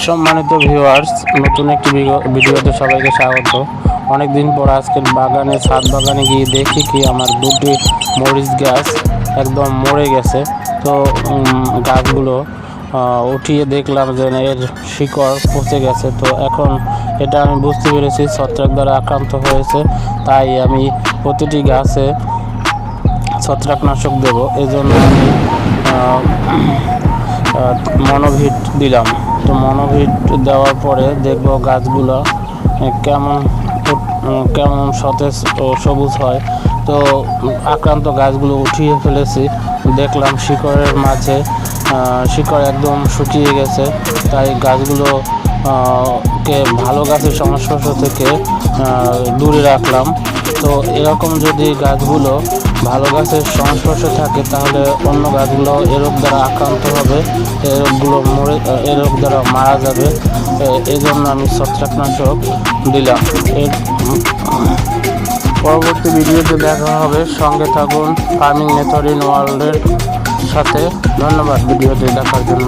সম্মানিত ভিউয়ার্স, নতুন একটি ভিডিওতে সবাইকে স্বাগত। অনেকদিন পর আজকের বাগানে, ছাদ বাগানে গিয়ে দেখি কি আমার দুটি মরিচ গাছ একদম মরে গেছে। তো গাছগুলো উঠিয়ে দেখলাম যে এর শিকড় পচে গেছে। তো এখন এটা আমি বুঝতে পেরেছি ছত্রাক দ্বারা আক্রান্ত হয়েছে। তাই আমি প্রতিটি গাছে ছত্রাকনাশক দেব। এজন্য আমি মনোভিট দিলাম। তো মনোভিট দেওয়ার পরে দেখব গাছগুলো কেমন কেমন সতেজ ও সবুজ হয়। তো আক্রান্ত গাছগুলো উঠিয়ে ফেলেছি, দেখলাম শিকড়ের মাঝে শিকড় একদম শুকিয়ে গেছে। তাই গাছগুলো কে ভালো গাছের সংস্পর্শ থেকে দূরে রাখলাম। তো এরকম যদি গাছগুলো ভালো গাছের সংস্পর্শে থাকে তাহলে অন্য গাছগুলো এ রোগ দ্বারা আক্রান্ত হবে, এ রোগ দ্বারা মারা যাবে। এই জন্য আমি ছত্রাকনাশক দিলাম। এর পরবর্তী ভিডিওতে দেখা হবে। সঙ্গে থাকুন ফার্মিং মেথড ইন ওয়ার্ল্ডের সাথে। ধন্যবাদ ভিডিওটি দেখার জন্য।